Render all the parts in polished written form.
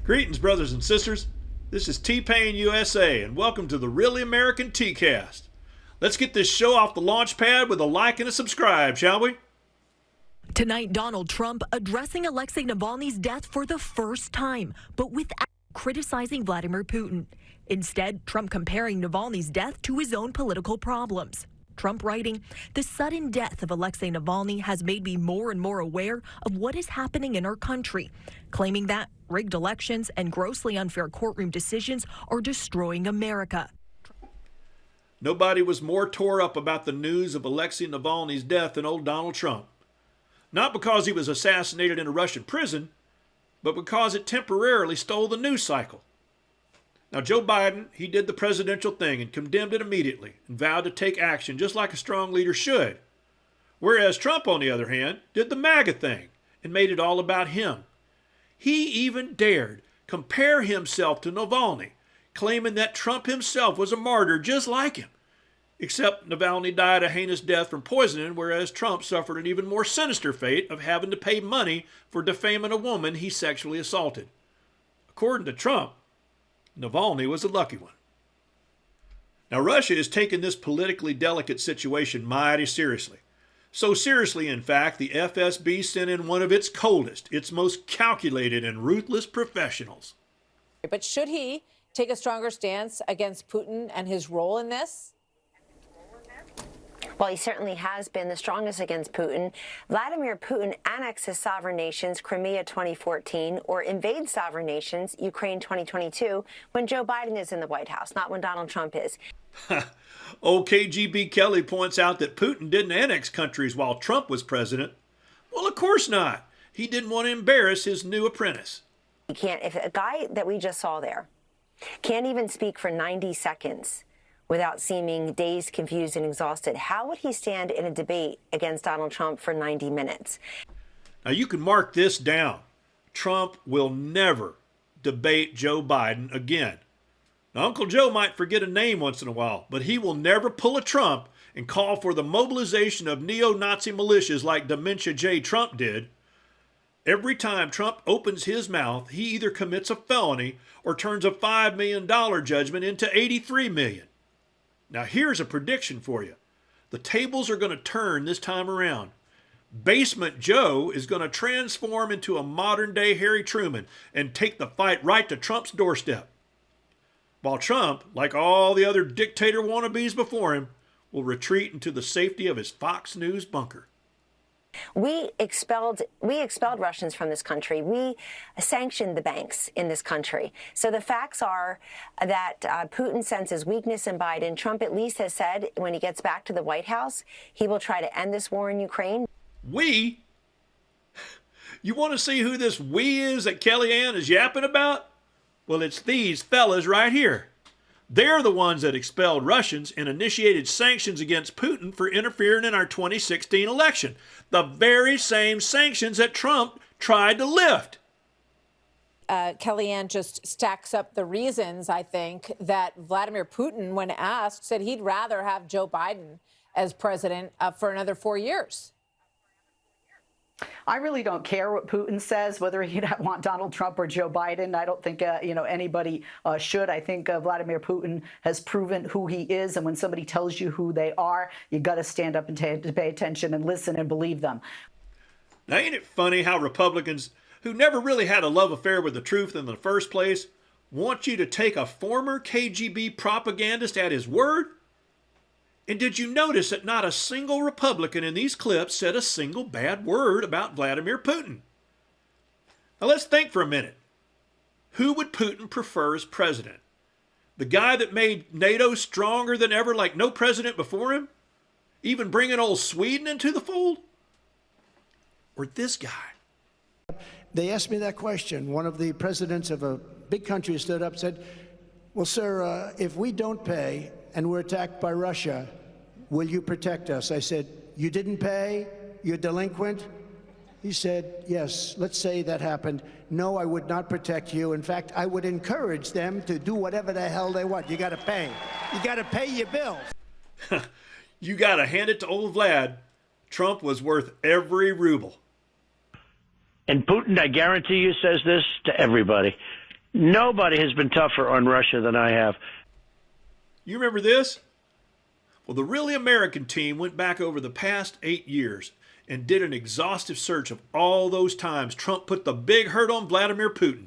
Greetings, brothers and sisters. This is T-Pain USA, and welcome to the Really American T-Cast. Let's get this show off the launch pad with a like and a subscribe, shall we? Tonight, Donald Trump addressing Alexei Navalny's death for the first time, but without criticizing Vladimir Putin. Instead, Trump comparing Navalny's death to his own political problems. Trump writing, "The sudden death of Alexei Navalny has made me more and more aware of what is happening in our country," claiming that rigged elections and grossly unfair courtroom decisions are destroying America. Nobody was more tore up about the news of Alexei Navalny's death than old Donald Trump. Not because he was assassinated in a Russian prison, but because it temporarily stole the news cycle. Now, Joe Biden, he did the presidential thing and condemned it immediately and vowed to take action just like a strong leader should. Whereas Trump, on the other hand, did the MAGA thing and made it all about him. He even dared compare himself to Navalny, claiming that Trump himself was a martyr just like him. Except Navalny died a heinous death from poisoning, whereas Trump suffered an even more sinister fate of having to pay money for defaming a woman he sexually assaulted. According to Trump, Navalny was a lucky one. Now, Russia is taking this politically delicate situation mighty seriously. So seriously, in fact, the FSB sent in one of its coldest, its most calculated and ruthless professionals. But should he take a stronger stance against Putin and his role in this? Well, he certainly has been the strongest against Putin. Vladimir Putin annexes sovereign nations, Crimea 2014, or invades sovereign nations, Ukraine 2022, when Joe Biden is in the White House, not when Donald Trump is. Old KGB Kelly points out that Putin didn't annex countries while Trump was president. Well, of course not. He didn't want to embarrass his new apprentice. He can't, if a guy that we just saw there can't even speak for 90 seconds without seeming dazed, confused, and exhausted, how would he stand in a debate against Donald Trump for 90 minutes? Now, you can mark this down. Trump will never debate Joe Biden again. Now, Uncle Joe might forget a name once in a while, but he will never pull a Trump and call for the mobilization of neo-Nazi militias like Dementia J. Trump did. Every time Trump opens his mouth, he either commits a felony or turns a $5 million judgment into $83 million. Now, here's a prediction for you. The tables are going to turn this time around. Basement Joe is going to transform into a modern-day Harry Truman and take the fight right to Trump's doorstep. While Trump, like all the other dictator wannabes before him, will retreat into the safety of his Fox News bunker. We expelled Russians from this country. We sanctioned the banks in this country. So the facts are that Putin senses weakness in Biden. Trump at least has said when he gets back to the White House, he will try to end this war in Ukraine. We? You want to see who this we is that KellyAnne is yapping about? Well, it's these fellas right here. They're the ones that expelled Russians and initiated sanctions against Putin for interfering in our 2016 election. The very same sanctions that Trump tried to lift. KellyAnne just stacks up the reasons, I think, that Vladimir Putin, when asked, said he'd rather have Joe Biden as president for another 4 years. I really don't care what Putin says, whether he want Donald Trump or Joe Biden. I don't think anybody should. I think Vladimir Putin has proven who he is, and when somebody tells you who they are, you got to stand up and to pay attention and listen and believe them. Now, ain't it funny how Republicans, who never really had a love affair with the truth in the first place, want you to take a former KGB propagandist at his word? And did you notice that not a single Republican in these clips said a single bad word about Vladimir Putin? Now let's think for a minute. Who would Putin prefer as president? The guy that made NATO stronger than ever like no president before him? Even bringing old Sweden into the fold? Or this guy? They asked me that question. One of the presidents of a big country stood up and said, well, sir, if we don't pay and we're attacked by Russia, will you protect us? I said, you didn't pay? You're delinquent? He said, yes, let's say that happened. No, I would not protect you. In fact, I would encourage them to do whatever the hell they want. You got to pay. You got to pay your bills. You got to hand it to old Vlad. Trump was worth every ruble. And Putin, I guarantee you, says this to everybody. Nobody has been tougher on Russia than I have. You remember this? Well, the Really American team went back over the past 8 years and did an exhaustive search of all those times Trump put the big hurt on Vladimir Putin,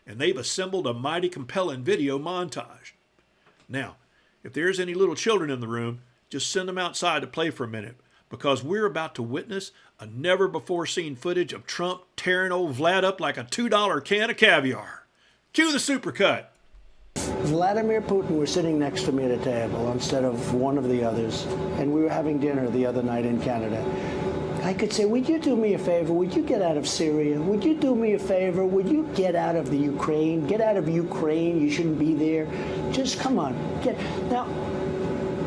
and they've assembled a mighty compelling video montage. Now, if there's any little children in the room, just send them outside to play for a minute, because we're about to witness a never-before-seen footage of Trump tearing old Vlad up like a $2 can of caviar. Cue the supercut. Vladimir Putin was sitting next to me at a table instead of one of the others, and we were having dinner the other night in Canada. I could say, would you do me a favor? Would you get out of Syria? Would you do me a favor? Would you get out of the Ukraine? Get out of Ukraine. You shouldn't be there. Just come on. Now,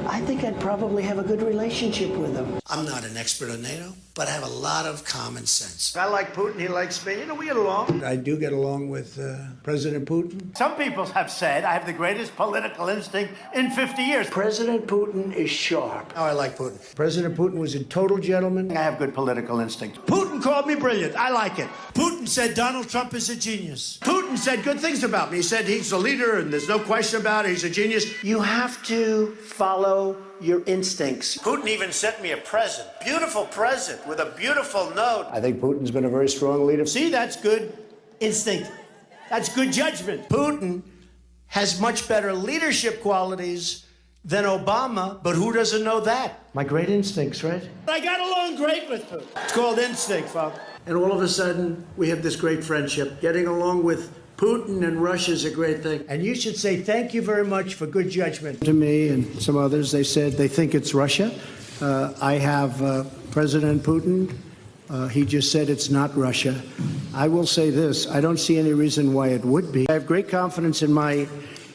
I think I'd probably have a good relationship with him. I'm not an expert on NATO, but I have a lot of common sense. I like Putin. He likes me. We get along. I do get along with President Putin. Some people have said I have the greatest political instinct in 50 years. President Putin is sharp. Oh, I like Putin. President Putin was a total gentleman. I have good political instinct. Putin called me brilliant. I like it. Putin said Donald Trump is a genius. Putin said good things about me. He said he's a leader and there's no question about it. He's a genius. You have to follow your instincts. Putin even sent me a present, beautiful present with a beautiful note. I think Putin's been a very strong leader. See, that's good instinct. That's good judgment. Putin has much better leadership qualities than Obama, but who doesn't know that? My great instincts, right? I got along great with Putin. It's called instinct, folks. And all of a sudden, we have this great friendship. Getting along with Putin and Russia is a great thing. And you should say thank you very much for good judgment. To me and some others, they said they think it's Russia. I have President Putin. He just said it's not Russia. I will say this. I don't see any reason why it would be. I have great confidence in my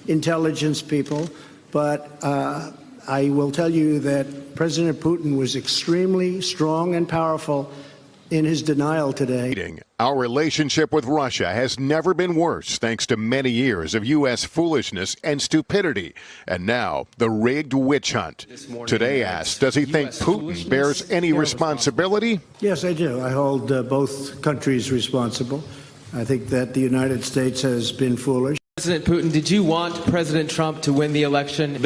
intelligence people, but I will tell you that President Putin was extremely strong and powerful in his denial today. Our relationship with Russia has never been worse thanks to many years of U.S. foolishness and stupidity. And now, the rigged witch hunt. Today asked, does he think Putin bears any responsibility? Yes, I do. I hold both countries responsible. I think that the United States has been foolish. President Putin, did you want President Trump to win the election?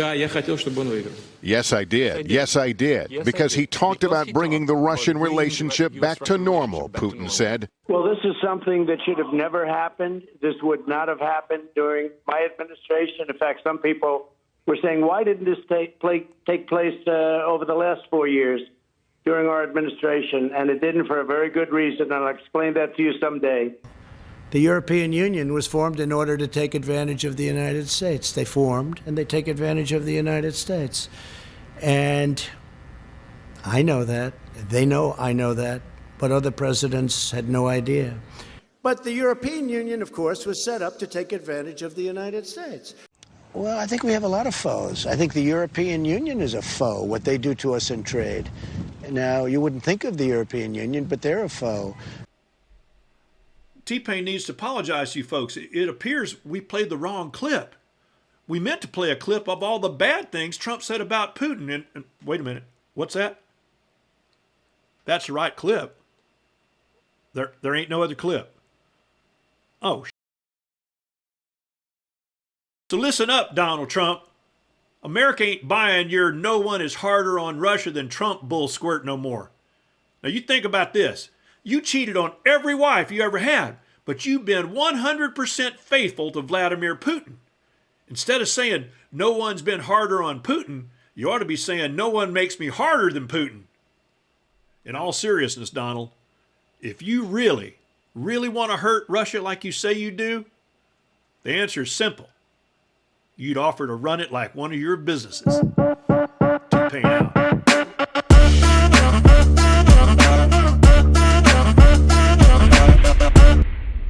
Yes, I did. Yes, I did. Because he talked about bringing the Russian relationship back to normal, Putin said. Well, this is something that should have never happened. This would not have happened during my administration. In fact, some people were saying, why didn't this take place over the last 4 years during our administration? And it didn't for a very good reason, and I'll explain that to you someday. The European Union was formed in order to take advantage of the United States. They formed, and they take advantage of the United States. And I know that. They know I know that. But other presidents had no idea. But the European Union, of course, was set up to take advantage of the United States. Well, I think we have a lot of foes. I think the European Union is a foe, what they do to us in trade. Now, you wouldn't think of the European Union, but they're a foe. T-Pain needs to apologize to you folks. It appears we played the wrong clip. We meant to play a clip of all the bad things Trump said about Putin. And wait a minute, what's that? That's the right clip. There ain't no other clip. Oh, so listen up, Donald Trump. America ain't buying your no one is harder on Russia than Trump bull squirt no more. Now you think about this. You cheated on every wife you ever had, but you've been 100% faithful to Vladimir Putin. Instead of saying, no one's been harder on Putin, you ought to be saying, no one makes me harder than Putin. In all seriousness, Donald, if you really, really want to hurt Russia like you say you do, the answer is simple. You'd offer to run it like one of your businesses. T-Pain out.